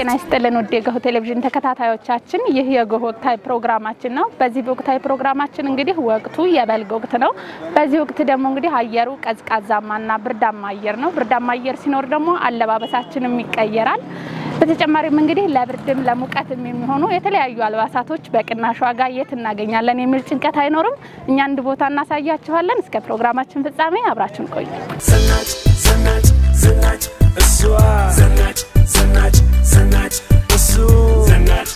ጤና ይስጥልን ወደ ገሆ ቴሌቪዥን ተከታታዮቻችን ይህ የገሆ ወቅታዊ ፕሮግራማችን ነው በዚህ ወቅታዊ ፕሮግራማችን እንግዲህ ወቅቱ የበልግ ወቅት ነው በዚህ ወቅት ደግሞ እንግዲህ አየሩ ቀዝቃዛማና ብርዳማ አየር ነው ብርዳማ አየር ሲኖር ደግሞ አለባበሳችንም ይቀየራል በተጨማሪም እንግዲህ ለብርድም ለሙቀትም የሚሆኑ የተለያዩ አልባሳቶች በቅናሽ ዋጋ የት እናገኛለን የሚል ጭንቀት አይኖርም እኛ አንድ ቦታ እናሳያችኋለን እስከ ፕሮግራማችን ፍጻሜ አብራችሁን ቆዩ ዘናጭ እሱዋ ዘናጭ እሱ ዘናጭ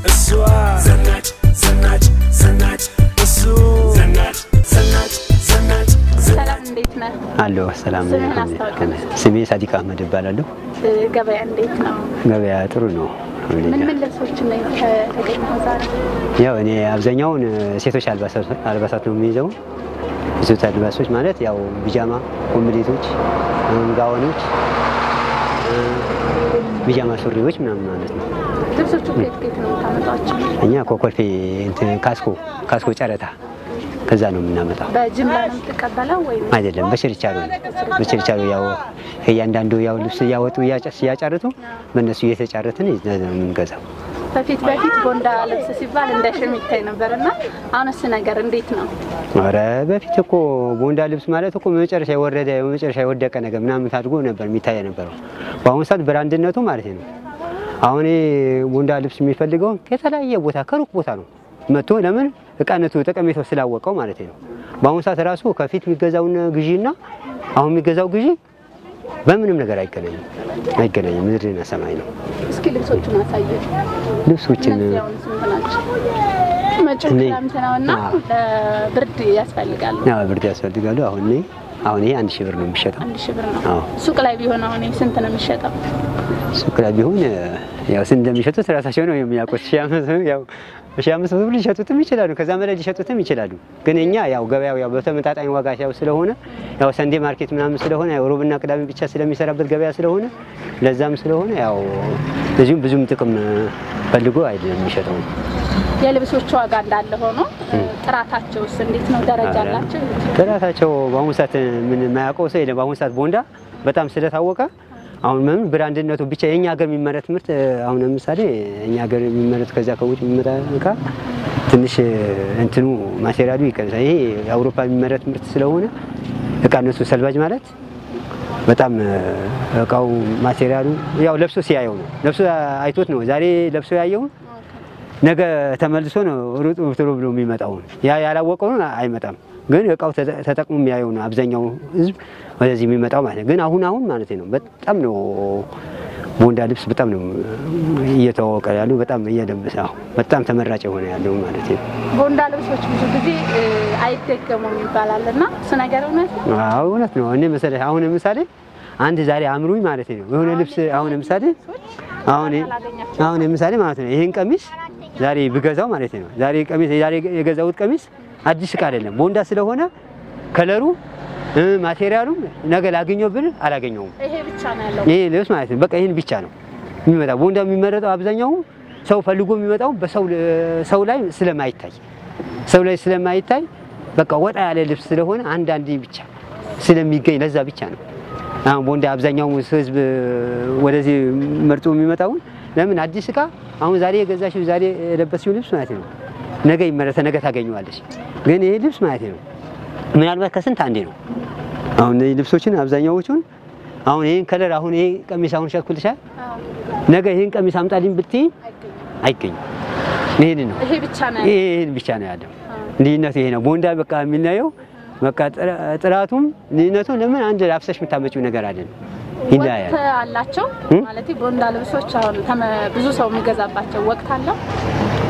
እሱዋ ዘናጭ እሱ ዘናጭ ሰላም እንዴት ነህ አሎ ሰላም ስሜ ሳዲቅ አህመድ ይባላልው ገበያ እንዴት ነው ገበያ ጥሩ ነው ምን ልብሶችን ነው ተገኝተው ዛሬ ያው እኔ አብዛኛውን ሴቶች አልባሳት ነው የሚይዘው ሴቶች አልባሶች ማለት ያው ቢጃማ ኮምፕሊቶች ጋውኖች ቢጃማ ሱሪዎች ምናምን ማለት ነው ልብሶቹ ከየት ነው ታመጣቸው እኛ ኮኮልፌ እንትን ካስኮ ጨረታ ከዛ ነው የምናመጣው በጅምላ ነው ተቀበለው ወይ አይደለም በችርቻሮ ያው እያንዳንዱ ያው ልብስ ያወጡ ያጫርቱ በእነሱ እየተጫረትን ነው የምንገዛው በፊት ቦንዳ ልብስ ሲባል እንደሽሚታይ ነበርና አሁንስ ነገር እንዴት ነው አረ በፊት እኮ ቦንዳ ልብስ ማለት እኮ መጨረሻ የወደቀ ነገር ምናምን ታድጎ ነበር የሚታይ ነበር በአሁን ሰዓት ብራንድነቱ ማለት ነው አሁን ቦንዳ ልብስ የሚፈልገው ከተለያየ ቦታ ከሩቅ ቦታ ነው መጥቶ ለምን እቃነቱ ተቀመጠው ስላወቀው ማለት ነው በአሁን ሰዓት ራሱ ከፊት የሚገዛውና ግዢና አሁን የሚገዛው ግዢ በምንም ነገር አይገናኝም ምድርና ሰማይ ነው እስኪ ልብሶቹን አሳየኝ ልብሶችን መጨረሻምተናውና ብርድ ያስፈልጋል ብርድ ያስፈልጋል አሁን ይሄ 1000 ብር ነው የሚሸጠው 1000 ብር ነው ሱቅ ላይ ቢሆን አሁን ስንት ነው የሚሸጠው ሱቅ ላይ ቢሆን ያው ስንት እንደሚሸጡት ራሳቸው ነው የሚያውቁት ያው ሺ500 ብር ሊሸጡትም ይችላሉ ከዛ መለል ሊሸጡትም ይችላሉ ግን እኛ ያው ገበያው ያው በተመጣጣኝ ዋጋ ያው ስለሆነ ያው ሰንዴ ማርኬት ምናምን ስለሆነ ያው ሮብና ቅዳሜ ብቻ ስለሚሰራበት ገበያ ስለሆነ ለዛም ስለሆነ ያው እዚሁም ብዙም ጥቅም ፈልጎ አይደለም የሚሸጠው የልብሶቹ ዋጋ እንዳለ ሆኖ ጥራታቸውስ እንዴት ነው ደረጃ አላቸው ጥራታቸው በአሁኑ ሰዓት ምን ማያውቀው ሰው የለም በአሁኑ ሰዓት ቦንዳ በጣም ስለታወቀ አሁን ምን ብራንድነቱ ብቻ የኛ ሀገር የሚመረት ምርት አሁን ለምሳሌ የኛ ሀገር የሚመረት ከዛ ከውጭ የሚመጣ ትንሽ እንትኑ ማቴሪያሉ ይቀንሳል ይሄ የአውሮፓ የሚመረት ምርት ስለሆነ እቃነቱ ሰልባጅ ማለት በጣም እቃው ማቴሪያሉ ያው ለብሶ ሲያየው ነው ለብሶ አይቶት ነው ዛሬ ለብሶ ያየው ነገ ተመልሶ ነው ሩጥ ብሎ የሚመጣው ያ ያላወቀው አይመጣም ግን እቃው ተጠቅሞ የሚያየው ነው አብዛኛው ህዝብ ወደዚህ የሚመጣው ማለት ግን አሁን ማለት ነው በጣም ነው ቦንዳ ልብስ በጣም ነው እየተዋወቀ ያለው በጣም እየደበሰው በጣም ተመራጭ ሆነ ያለው ማለት ነው ቦንዳ ልብሶች ብዙ ጊዜ አይደገሙም ይባላልና እሱ ነገር እውነት ነው እኔ መሰለህ አሁን ለምሳሌ አንድ ዛሬ አምሩኝ ማለት ነው የሆነ ልብስ አሁን ለምሳሌ አሁን ለምሳሌ ማለት ነው ይሄን ቀሚስ ዛሬ ብገዛው ማለት ነው ዛሬ የገዛውት ቀሚስ አዲስ እቃ አይደለም ቦንዳ ስለሆነ ከለሩ ማቴሪያሉ ነገ ላገኘው ብል አላገኘውም ይሄ ብቻ ነው ያለው ይሄ ልብስ ማለት ነው በቃ ይሄን ብቻ ነው የሚመጣው ቦንዳ የሚመረጠው አብዛኛው ሰው ፈልጎ የሚመጣው ሰው ላይ ስለማይታይ በቃ ወጣ ያለ ልብስ ስለሆነ አንድ ብቻ ስለሚገኝ ለዛ ብቻ ነው አሁን ቦንዳ አብዛኛው ህዝብ ወደዚህ መርጦ የሚመጣው ለምን አዲስ እቃ አሁን ዛሬ የገዛሽው ዛሬ የለበስሽው ልብስ ማለት ነው ነገ ይመረተ ነገ ታገኙዋለሽ ግን ይሄ ልብስ ማለት ነው ምናልባት ከስንት አንዴ ነው አሁን ይሄ ልብሶችን አብዛኛዎቹን አሁን ይሄን ከለር አሁን ይሄ ቀሚስ አሁን ሸክልሻል ነገ ይሄን ቀሚስ አምጣልኝ ብትይ አይገኝም ይሄን ብቻ ነው ያለው ልዩነቱ ይሄ ነው ቦንዳ በቃ የሚናየው በቃ ጥራቱም ልዩነቱ ለምን አንድ ላፍሰሽ የምታመጪው ነገር አይደለም ወቅት አላቸው ማለት ቦንዳ ልብሶች አሁን ብዙ ሰው የሚገዛባቸው ወቅት አለው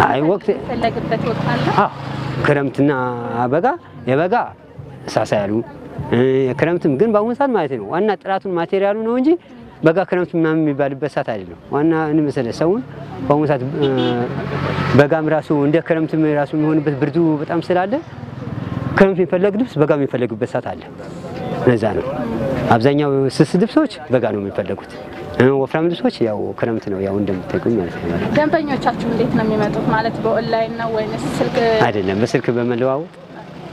አይ ወቅት ፈለግበት ወቅት አለ ክረምትና የበጋ ሳሳ ያሉ የክረምትም ግን በአሁን ሰዓት ማለት ነው ዋና ጥራቱን ማቴሪያሉ ነው እንጂ በጋ ክረምት ምናምን የሚባልበት ሰዓት አይደለም ዋና እንመሰለ ሰውን በአሁን ሰዓት በጋም ራሱ እንደ ክረምትም ራሱ የሚሆንበት ብርዱ በጣም ስላለ ክረምት የሚፈልግ ልብስ በጋ የሚፈልግበት ሰዓት አለ ለዛ ነው አብዛኛው ስስ ልብሶች በጋ ነው የሚፈልጉት ወፍራም ልብሶች ያው ክረምት ነው ያው እንደምትጠቁኝ ማለት ነው ደንበኞቻችሁ እንዴት ነው የሚመጡት ማለት በኦንላይን ነው ወይስ ስልክ አይደለም በስልክ በመለዋወጥ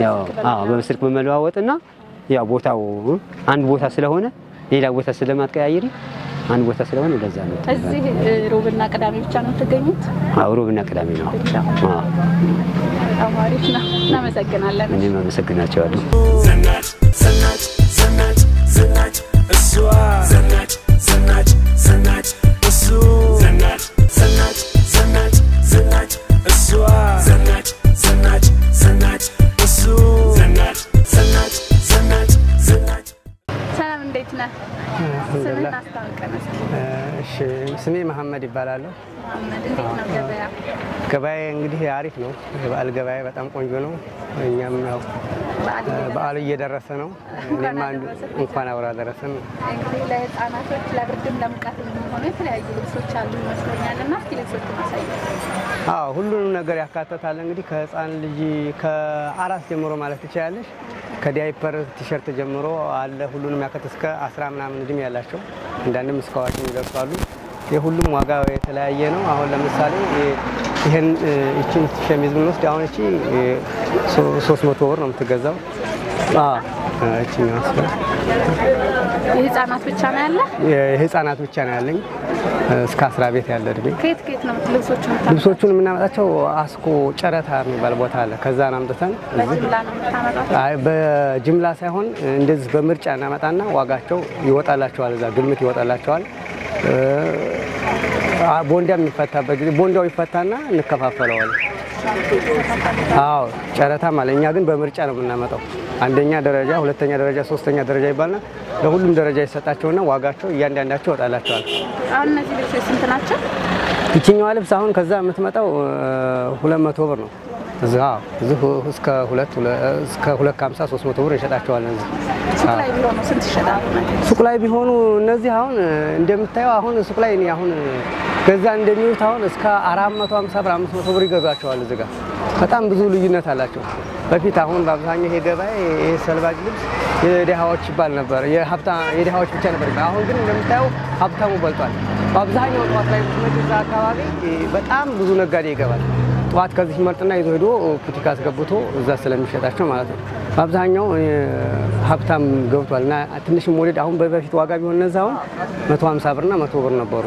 ያው በስልክ በመለዋወጥና ያው ቦታው አንድ ቦታ ስለሆነ ሌላ ቦታ ስለማትቀያየሪ አንድ ቦታ ስለሆነ ለዛ ነው። እዚህ ሮብና ቅዳሜ ብቻ ነው ተገኙት? አዎ ሮብና ቅዳሜ ነው። አዎ አማሪፍ ነው። እናመሰግናለን። እኔም አመሰግናቸዋለሁ። ዘናጭ ዘናጭ ዘናጭ ዘናጭ እሷ ዘናጭ ዘናጭ ዘናጭ እሱ ዘናጭ ዘናጭ ዘናጭ ዘናጭ እሷ ዘናጭ ዘናጭ ዘናጭ እሱ ዘናጭ ዘናጭ ዘናጭ ዘናጭ። ሰላም እንዴት ነህ? ስምህን አስታውቀን እስኪ። እሺ ስሜ መሐመድ ይባላል። መሐመድ እንዴት ነው ገበያ? ገበያ እንግዲህ አሪፍ ነው። የበዓል ገበያ በጣም ቆንጆ ነው። እኛም ያው በዓል እየደረሰ ነው። እኔም አንዱ እንኳን አብራ ደረሰን። እንግዲህ ለህፃናቶች ለብርድም ለሙቀት የሚሆኑ የተለያዩ ልብሶች አሉ ይመስለኛልና እስኪ ልብሶቹን አሳየን። አዎ ሁሉንም ነገር ያካተታል። እንግዲህ ከህፃን ልጅ ከአራስ ጀምሮ ማለት ትችላለሽ። ከዳይፐር ቲሸርት ጀምሮ አለ። ሁሉንም ያካተተ እስከ 10 ምናምን እድሜ ያላቸው አንዳንድም እስከ አዋቂ ይደርሳሉ። የሁሉም ዋጋ የተለያየ ነው። አሁን ለምሳሌ ይሄን እቺን ሸሚዝ ብንወስድ አሁን እቺ 300 ብር ነው የምትገዛው። እቺ ነው የህፃናት ብቻ ነው ያለ? የህፃናት ብቻ ነው ያለኝ እስከ 10 ቤት ያለ እድሜ። ከየት ነው ልብሶቹን የምናመጣቸው? አስኮ ጨረታ የሚባል ቦታ አለ። ከዛ ነው አምጥተን በጅምላ ነው የምታመጣው? አይ በጅምላ ሳይሆን እንደዚህ በምርጫ እናመጣና ዋጋቸው ይወጣላቸዋል። እዛ ግምት ይወጣላቸዋል። ቦንዳ የሚፈታበት ጊዜ ቦንዳው ይፈታና እንከፋፈለዋለን። አዎ ጨረታ ማለት እኛ ግን በምርጫ ነው የምናመጣው። አንደኛ ደረጃ፣ ሁለተኛ ደረጃ፣ ሶስተኛ ደረጃ ይባልና ለሁሉም ደረጃ ይሰጣቸውና ዋጋቸው እያንዳንዳቸው ይወጣላቸዋል። አሁን እነዚህ ልብሶች ስንት ናቸው? ይችኛዋ ልብስ አሁን ከዛ የምትመጣው 200 ብር ነው። እዚህ እስከ 250 300 ብር እንሸጣቸዋለን። ሱቅ ላይ ቢሆኑ ስንት ይሸጣሉ? ሱቅ ላይ ቢሆኑ እነዚህ አሁን እንደምታየው አሁን ሱቅ ላይ እኔ አሁን ገዛ እንደሚውት አሁን እስከ 450 ብር 500 ብር ይገዛቸዋል። እዚህ ጋር በጣም ብዙ ልዩነት አላቸው። በፊት አሁን በአብዛኛው ይሄ ገበያ ይሄ ሰልባጅ ልብስ የደሃዎች ይባል ነበር፣ የደሃዎች ብቻ ነበር። አሁን ግን እንደምታየው ሀብታሙ በልጧል። በአብዛኛው ጧት ላይ መጥቶ አካባቢ በጣም ብዙ ነጋዴ ይገባል። ጧት ከዚህ ይመርጥና ይዞ ሄዶ ፑቲካ አስገብቶ እዛ ስለሚሸጣቸው ማለት ነው። በአብዛኛው ሀብታም ገብቷል እና ትንሽም ወለድ አሁን በፊት ዋጋ ቢሆን እነዛ አሁን 150 ብርና 100 ብር ነበሩ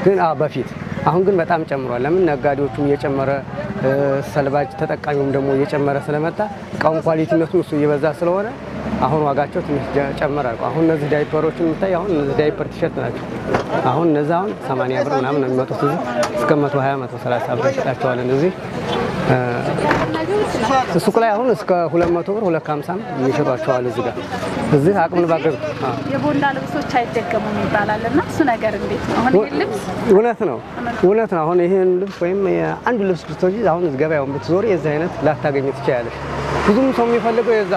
ግን በፊት አሁን ግን በጣም ጨምሯል። ለምን ነጋዴዎቹም እየጨመረ ሰልባጅ ተጠቃሚውም ደግሞ እየጨመረ ስለመጣ እቃውን ኳሊቲነቱ እሱ እየበዛ ስለሆነ አሁን ዋጋቸው ትንሽ ጨመራል። አሁን እነዚህ ዳይፐሮችን የምታይ አሁን እነዚህ ዳይፐር ቲሸርት ናቸው። አሁን እነዛ አሁን 80 ብር ምናምን ነው የሚመጡት። እዚህ እስከ 120 130 ብር ይሸጣቸዋል። እዚህ ሱቅ ላይ አሁን እስከ 200 ብር 250 ይሸጧቸዋል። እዚህ ጋር እዚህ አቅምን ባገብ የቦንዳ ልብሶች አይደገሙም ይባላልና እሱ ነገር እንዴት ነው? አሁን ይሄ ልብስ እውነት ነው። አሁን ይሄን ልብስ ወይም አንዱ ልብስ ብትወጂ አሁን ገበያውን ብትዞሪ የዚህ አይነት ላታገኝ ትችያለሽ። ብዙም ሰው የሚፈልገው የዛ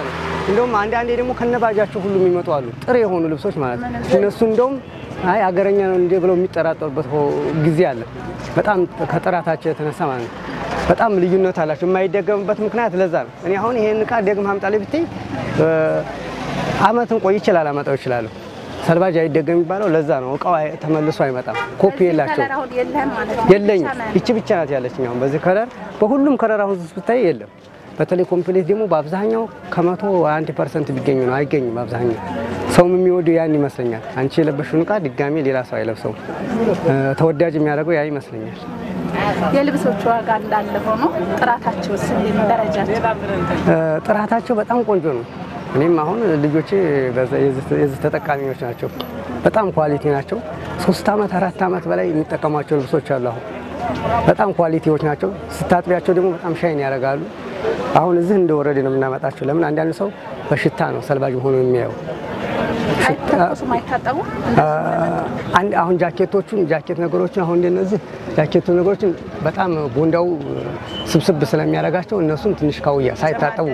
ነው። እንደውም አንዳንዴ ደግሞ ከነባጃቸው ሁሉ የሚመጡ አሉ፣ ጥሬ የሆኑ ልብሶች ማለት ነው። እነሱ እንደውም አይ አገረኛ ነው እንደ ብለው የሚጠራጠሩበት ጊዜ አለ። በጣም ከጥራታቸው የተነሳ ማለት ነው። በጣም ልዩነት አላቸው። የማይደገምበት ምክንያት ለዛ ነው። እኔ አሁን ይሄን ዕቃ ደግም አምጣልኝ ብትይ አመትን ቆይ ይችላል አመጣው ይችላል። ሰልባጅ አይደገም የሚባለው ለዛ ነው። እቃው ተመልሶ አይመጣም። ኮፒ የላቸው የለኝም። ይቺ ብቻ ናት ያለችኝ አሁን በዚህ ከለር። በሁሉም ከለር አሁን ብታይ የለም። በተለይ ኮምፕሊት ደግሞ በአብዛኛው ከ1% ቢገኝ ነው አይገኝም። በአብዛኛው ሰው የሚወደው ያን ይመስለኛል። አንቺ የለበሽውን ዕቃ ድጋሚ ሌላ ሰው አይለብሰው። ተወዳጅ የሚያደርገው ያ ይመስለኛል። የልብሶቹ ዋጋ እንዳለ ሆኖ ጥራታቸውስ ደረጃቸው? ጥራታቸው በጣም ቆንጆ ነው። እኔም አሁን ልጆቼ የዚህ ተጠቃሚዎች ናቸው። በጣም ኳሊቲ ናቸው። 3 አመት 4 አመት በላይ የሚጠቀሟቸው ልብሶች አሉ። አሁን በጣም ኳሊቲዎች ናቸው። ስታጥቢያቸው ደግሞ በጣም ሻይን ያደርጋሉ። አሁን እዚህ እንደወረደ ነው የምናመጣቸው። ለምን አንዳንድ ሰው በሽታ ነው ሰልባጅ ሆኖ የሚያየው። አሁን ጃኬት ነገሮችን አሁን እንደነዚህ ጃኬት ነገሮችን በጣም ቦንዳው ስብስብ ስለሚያደርጋቸው እነሱን ትንሽ ካውያ ሳይታጠቡ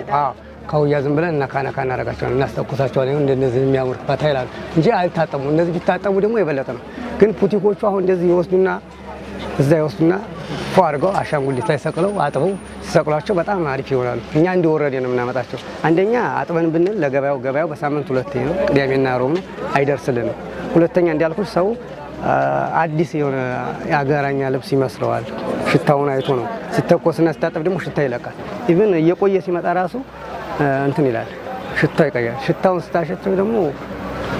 ካውያ ዝም ብለን እናካናካ እናደርጋቸዋለን፣ እናስተኩሳቸዋለን። እንደነዚህ የሚያምር ፈታ ይላሉ እንጂ አይታጠሙ። እነዚህ ቢታጠቡ ደግሞ የበለጠ ነው። ግን ፑቲኮቹ አሁን እንደዚህ ይወስዱና እዛ ይወስዱና አድርገው አሻንጉሊት ላይ ሰቅለው አጥበው ሲሰቅሏቸው በጣም አሪፍ ይሆናሉ። እኛ እንደወረደ ነው የምናመጣቸው። አንደኛ አጥበን ብንል ለገበያው በሳምንት 2 ነው፣ ቅዳሜና ሮብ ነው፣ አይደርስልንም። ሁለተኛ እንዳልኩት ሰው አዲስ የሆነ የአገራኛ ልብስ ይመስለዋል። ሽታውን አይቶ ነው። ሲተኮስና ሲታጠብ ደግሞ ሽታ ይለቃል። ኢቭን እየቆየ ሲመጣ ራሱ እንትን ይላል፣ ሽታው ይቀያል። ሽታውን ስታሸተው ደግሞ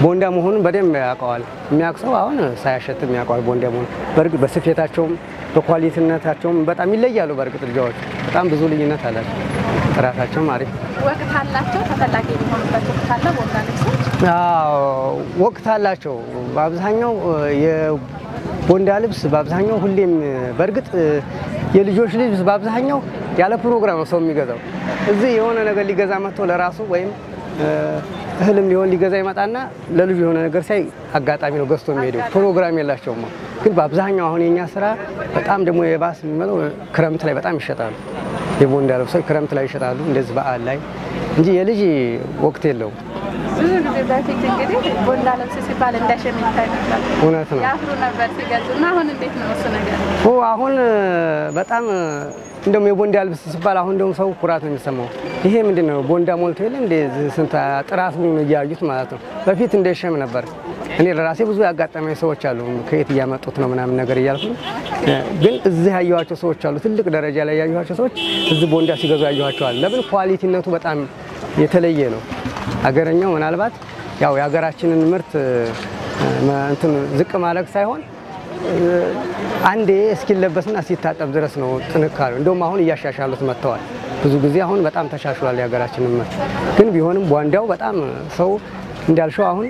ቦንዳ መሆኑን በደንብ ያውቀዋል። የሚያውቀው አሁን ሳያሸትም ያውቀዋል ቦንዳ መሆኑን። በርግጥ በስፌታቸውም በኳሊቲነታቸውም በጣም ይለያሉ። በርግጥ ልጃዎች በጣም ብዙ ልዩነት አላቸው። ጥራታቸውም አሪፍ ወቅት አላቸው። ተፈላጊ የሚሆኑበት ወቅት አለ ቦንዳ ልብሶች? አዎ ወቅት አላቸው። በአብዛኛው የቦንዳ ልብስ በአብዛኛው ሁሌም በርግጥ የልጆች ልብስ በአብዛኛው ያለ ፕሮግራም ነው ሰው የሚገዛው። እዚህ የሆነ ነገር ሊገዛ መጥቶ ለራሱ ወይም እህልም ሊሆን ሊገዛ ይመጣና ለልጁ የሆነ ነገር ሳይ አጋጣሚ ነው ገዝቶ የሚሄደው። ፕሮግራም የላቸውም። ግን በአብዛኛው አሁን የኛ ስራ በጣም ደግሞ የባስ የሚመጣው ክረምት ላይ በጣም ይሸጣሉ። የቦንዳ ልብሶች ክረምት ላይ ይሸጣሉ እንደዚህ በዓል ላይ እንጂ የልጅ ወቅት የለውም። ብዙ ጊዜ በፊት እንግዲህ ቦንዳ ልብስ ሲባል እንደ ሸሚዝ ታይቷል። እውነት ነው። ያፍሩ ነበር ሲገዙና አሁን እንዴት ነው እሱ ነገር? አሁን በጣም እንደውም የቦንዳ ልብስ ሲባል አሁን እንደውም ሰው ኩራት ነው የሚሰማው። ይሄ ምንድነው ቦንዳ ሞልቶ የለ እንደ ስንት ጥራቱን እያዩት ማለት ነው። በፊት እንደ ሸም ነበር። እኔ ለራሴ ብዙ ያጋጠመኝ ሰዎች አሉ ከየት እያመጡት ነው ምናምን ነገር እያልኩ ግን እዚህ ያዩዋቸው ሰዎች አሉ። ትልቅ ደረጃ ላይ ያዩዋቸው ሰዎች እዚህ ቦንዳ ሲገዙ ያዩዋቸው አሉ። ለምን ኳሊቲነቱ በጣም የተለየ ነው። አገረኛው ምናልባት ያው የሀገራችንን ምርት እንትን ዝቅ ማድረግ ሳይሆን አንዴ እስኪለበስና ሲታጠብ ድረስ ነው ጥንካሬው። እንደውም አሁን እያሻሻሉት መጥተዋል። ብዙ ጊዜ አሁን በጣም ተሻሽሏል የሀገራችንን ምርት። ግን ቢሆንም ቦንዳው በጣም ሰው እንዳልሽው አሁን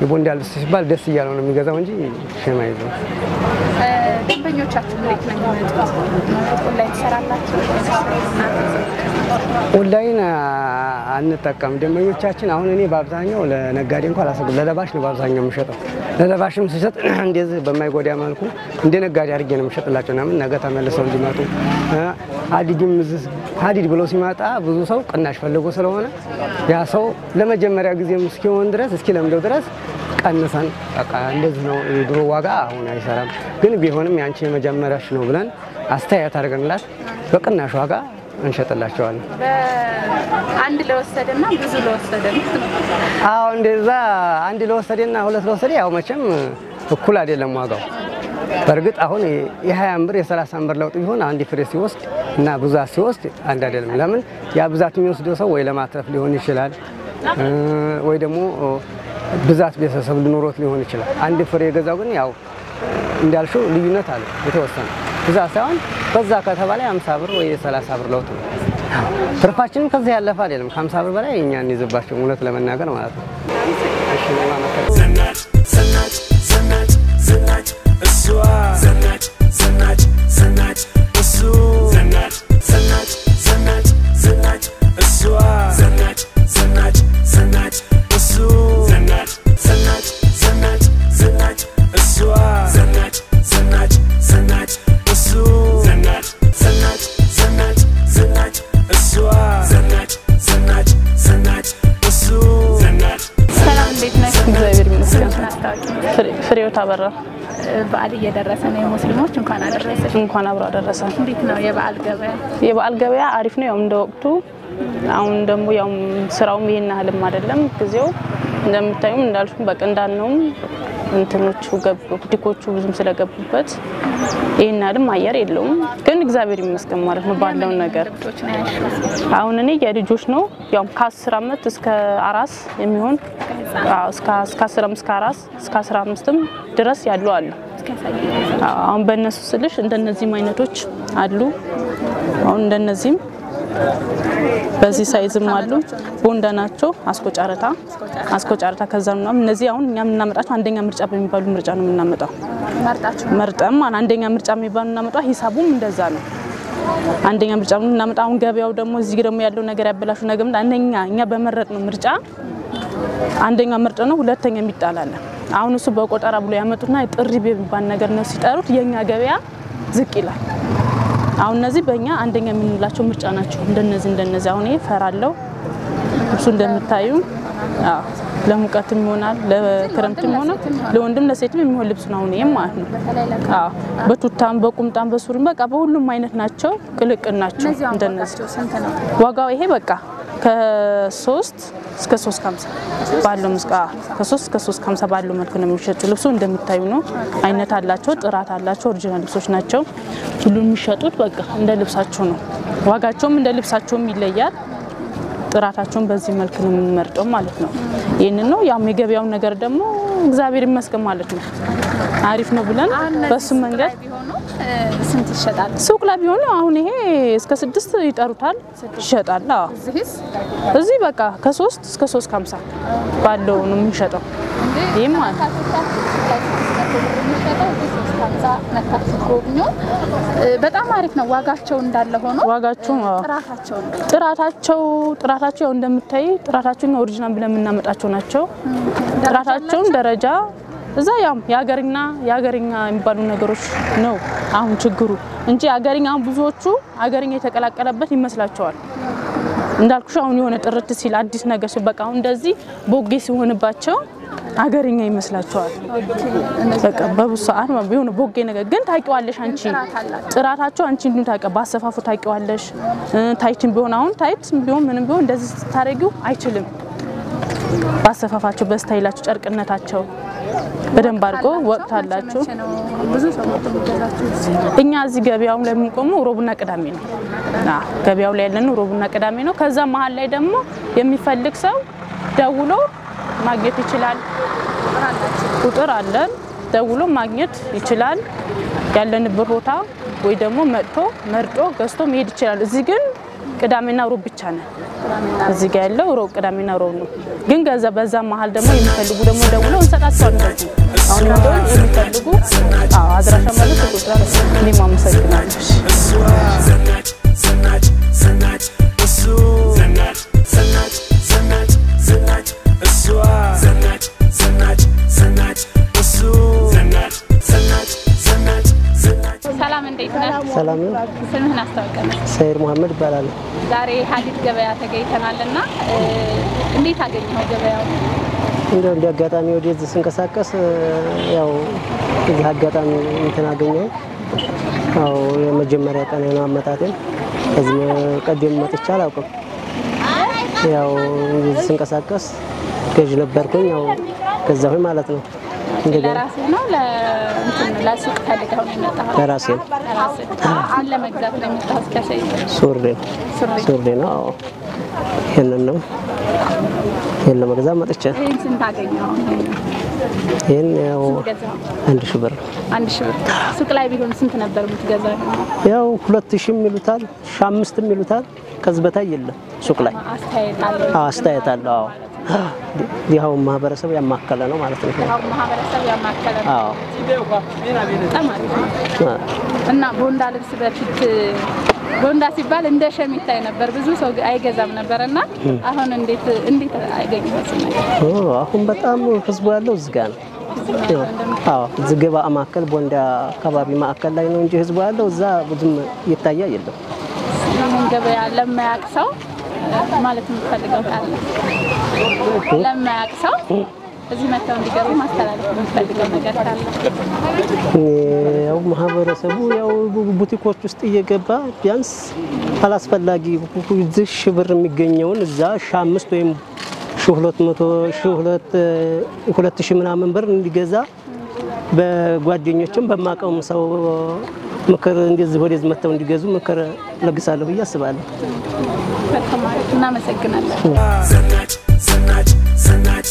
የቦንዳ ልብስ ሲባል ደስ እያለው ነው የሚገዛው እንጂ ሸማ ይዘው። ደንበኞቻችሁ እንዴት ነው የሚመጡት? ኦንላይን ትሰራላችሁ? ኦንላይን አንጠቀም። ደንበኞቻችን አሁን እኔ በአብዛኛው ለነጋዴ እንኳን አላሰብም። ለለባሽ ነው በአብዛኛው የምሸጠው። ለለባሽም ሲሰጥ እንደዚህ በማይጎዳ መልኩ እንደ ነጋዴ አድርጌ ነው የምሸጥላቸው። ምናምን ነገ ተመልሰው እንዲመጡ ሀዲድ ብሎ ሲመጣ ብዙ ሰው ቅናሽ ፈልጎ ስለሆነ ያ ሰው ለመጀመሪያ ጊዜ እስኪሆን ድረስ እስኪለምደው ድረስ ቀንሰን በቃ እንደዚህ ነው የድሮ ዋጋ አሁን አይሰራም። ግን ቢሆንም ያንቺ የመጀመሪያሽ ነው ብለን አስተያየት አድርገንላት በቅናሽ ዋጋ እንሸጥላቸዋለን። አንድ ለወሰደና ብዙ ለወሰደ አዎ እንደዛ አንድ ለወሰደና ሁለት ለወሰደ ያው መቼም እኩል አይደለም ዋጋው። በርግጥ አሁን የ20 ብር የ30 ብር ለውጥ ቢሆን አንድ ፍሬ ሲወስድ እና ብዛት ሲወስድ አንድ አይደለም። ለምን ያ ብዛት የሚወስደው ሰው ወይ ለማትረፍ ሊሆን ይችላል ወይ ደግሞ ብዛት ቤተሰብ ሊኖሮት ሊሆን ይችላል። አንድ ፍሬ የገዛው ግን ያው እንዳልሽው ልዩነት አለ የተወሰነ ብዛት ሳይሆን በዛ ከተባለ 50 ብር ወይ 30 ብር ለውጥ ነው። ትርፋችን ከዛ ያለፈ አይደለም። 50 ብር በላይ እኛ እንይዝባቸው እውነት ለመናገር ማለት ነው። እሺ ዘናጭ ዘናጭ ዘናጭ ዘናጭ እሷ ዘናጭ ዘናጭ ዘናጭ እሱ ዘናጭ ዘናጭ ዘናጭ ዘናጭ እሷ ዘናጭ ዘናጭ ዘናጭ እሱ ዘናጭ ዘናጭ ዘናጭ ዘናጭ እሷ ዘናጭ ዘናጭ ዘናጭ እሱ ዘናጭ ዘናጭ ዘናጭ ዘናጭ እሷ ዘናጭ ዘናጭ ዘናጭ እሱ ዘናጭ። ሰላም እንዴት ነህ? እግዚአብሔር ይመስገን። ፍሬህይወት አበራ። በዓል እየደረሰ ነው የሙስሊሞች። እንኳን አደረሰሽ። እንኳን አብሮ አደረሰ። እንዴት ነው የበዓል ገበያ? የበዓል ገበያ አሪፍ ነው ያው እንደ ወቅቱ። አሁን ደግሞ ያው ስራውም ይሄን ያህልም አይደለም ጊዜው እንደምታዩም እንዳልኩ በቀንዳን ነው እንትኖቹ ዲኮቹ ብዙም ስለገቡበት ይሄን ያህልም አየር የለውም። ግን እግዚአብሔር ይመስገን ማለት ነው ባለው ነገር። አሁን እኔ የልጆች ነው ያው ከ10 አመት እስከ አራስ የሚሆን እስከ 10 አመት እስከ አራስ እስከ 15ም ድረስ ያሉ አሉ። አሁን በእነሱ ስልሽ እንደነዚህም አይነቶች አሉ። አሁን እንደነዚህም በዚህ ሳይዝም አሉ። ቦንዳ ናቸው። አስኮጫረታ ከዛም ነው እነዚህ አሁን እኛ የምናመጣቸው አንደኛ ምርጫ በሚባሉ ምርጫ ነው የምናመጣው። መርጠም አንደኛ ምርጫ የሚባሉ እናመጣው። ሂሳቡም እንደዛ ነው። አንደኛ ምርጫ ነው እናመጣው። አሁን ገበያው ደግሞ እዚህ ደግሞ ያለው ነገር ያበላሹ ነገር አንደኛ እኛ በመረጥ ነው ምርጫ አንደኛ ምርጫ ነው። ሁለተኛ የሚጣላል። አሁን እሱ በቆጠራ ብሎ ያመጡና ጥሪ በሚባል ነገር ነው ሲጠሩት የኛ ገበያ ዝቅ ይላል። አሁን እነዚህ በእኛ አንደኛ የምንላቸው ምርጫ ናቸው። እንደነዚህ አሁን ይሄ ፈራለው እሱ እንደምታዩ ለሙቀትም ይሆናል ለክረምትም ይሆናል ለወንድም ለሴትም የሚሆን ልብስ ነው። አሁን ይሄ ማለት ነው በቱታም በቁምጣም በሱሪም በቃ በሁሉም አይነት ናቸው። ቅልቅል ናቸው። እንደነዚህ ዋጋው ይሄ በቃ ከ3 እስከ 350 ባለው መስቃ ከ3 እስከ 350 ባለው መልኩ ነው የሚሸጡ። ልብሱ እንደምታዩ ነው። አይነት አላቸው፣ ጥራት አላቸው። ኦሪጂናል ልብሶች ናቸው። ሁሉም የሚሸጡት በቃ እንደ ልብሳቸው ነው። ዋጋቸውም እንደ ልብሳቸውም ይለያል። ጥራታቸውን በዚህ መልኩ ነው የምንመርጠው ማለት ነው ይሄንን ነው ያው የገበያው ነገር ደግሞ እግዚአብሔር ይመስገን ማለት ነው አሪፍ ነው ብለን በሱ መንገድ ስንት ይሸጣል ሱቅ ላይ ቢሆን አሁን ይሄ እስከ 6 ይጠሩታል ይሸጣል እዚህ በቃ ከ3 እስከ 350 ባለው ነው የሚሸጠው ይሄ ማለት በጣም አሪፍ ነው ዋጋቸው እንዳለ ሆኖ ዋጋቸው ጥራታቸው እንደምታይ ጥራታቸውን ኦሪጅናል ብለን እናመጣቸው ናቸው ጥራታቸውን ደረጃ እዛ ያም ያገርኛ የሚባሉ ነገሮች ነው አሁን ችግሩ እንጂ ያገርኛ ብዙዎቹ ያገርኛ የተቀላቀለበት ይመስላቸዋል እንዳልኩሽ አሁን የሆነ ጥርት ሲል አዲስ ነገር ሲበቃ አሁን እንደዚህ ቦጌ ሲሆንባቸው አገርኛ ይመስላቸዋል በቃ በቡሳአን ቢሆን ቦጌ ነገር ግን ታቂዋለሽ አንቺ ጥራታቸው አንቺ እንዴት ታቀ ባሰፋፉ ታቂዋለሽ ታይቲም ቢሆን አሁን ታይት ቢሆን ምንም ቢሆን እንደዚህ ታረጊው አይችልም ባሰፋፋቸው በስታይላቸው ጨርቅነታቸው በደንብ አድርጎ ወጣላችሁ ብዙ ሰው ተመጣጣችሁ እኛ እዚህ ገበያው ላይ የምንቆመው ሮብና ቅዳሜ ነው ገበያው ላይ ያለነው ሮብና ቅዳሜ ነው ከዛ መሃል ላይ ደግሞ የሚፈልግ ሰው ደውሎ ማግኘት ይችላል ቁጥር አለን ደውሎ ማግኘት ይችላል ያለንበት ቦታ ወይ ደግሞ መርጦ ገዝቶ መሄድ ይችላል እዚህ ግን ቅዳሜና ሮብ ብቻ ነው እዚህ ጋር ያለው ሮብ ቅዳሜና ሮብ ነው ግን ገዛ በዛ መሃል ደግሞ የሚፈልጉ ደግሞ ደውሎ እንሰጣቸዋለን አሁን እንደው የሚፈልጉ አድራሻ ማለት ቁጥር እኔ ማመሰግናለሁ ሰላም እንዴት ነህ ሰላም ነው ስምህን አስተዋውቀን ሰይር መሐመድ ይባላል ዛሬ ሀዲድ ገበያ ተገኝተናልና እንዴት አገኘኸው ገበያው እንደው እንዲያጋጣሚ ወደዚህ ስንቀሳቀስ ያው እዚህ አጋጣሚ እንተናገኘው አው የመጀመሪያ ቀን ነው አመጣጤን ከዚህ ቀደም መጥቻ አላውቅም ያው ስንቀሳቀስ ገዥ ነበርኩኝ ያው ከዛው ማለት ነው ለራሴ ነው ለሱቅ ፈልገው ነው የመጣው ለራሴ አሁን ለመግዛት ነው የመጣው እስከሰይ ሱሪ ነው ይሄንን ነው ይሄን ለመግዛት መጥቼ ይሄን ስንት አገኘው ይሄን ያው 1000 ብር ሱቅ ላይ ቢሆን ስንት ነበር የምትገዛው ያው 2000 ይሉታል 5000 ይሉታል ከዚህ በታይ የለም ሱቅ ላይ አስተያየት አለው ያው ማህበረሰብ ያማከለ ነው ማለት ነው ያው ማህበረሰብ ያማከለ ነው እና ቦንዳ ልብስ በፊት ቦንዳ ሲባል እንደ ሸሚታይ ነበር ብዙ ሰው አይገዛም ነበርና አሁን እንዴት አይገኝም ነገር አሁን በጣም ህዝቡ ያለው እዚህ ጋር ነው እዚህ ገበያ ማከል ቦንዳ አካባቢ ማከል ላይ ነው እንጂ ህዝቡ ያለው እዛ ብዙም ይታያ የለም ገበያ ለማያቅሰው ማለት የምፈልገው ካለ ለማያቅሰው እዚህ መተው እንዲገቡ ማስተላለፍ የምፈልገው ነገር ካለ ያው ማህበረሰቡ ያው ቡቲኮች ውስጥ እየገባ ቢያንስ አላስፈላጊ ብዙ ብር የሚገኘውን እዛ 5 ወይም 200 2000 ምናምን ብር እንዲገዛ በጓደኞችም በማቀም ሰው ምክር እንደዚህ ወደዚህ መተው እንዲገዙ ምክር ለግሳለሁ ያስባለሁ በጣም እናመሰግናለን ዘናጭ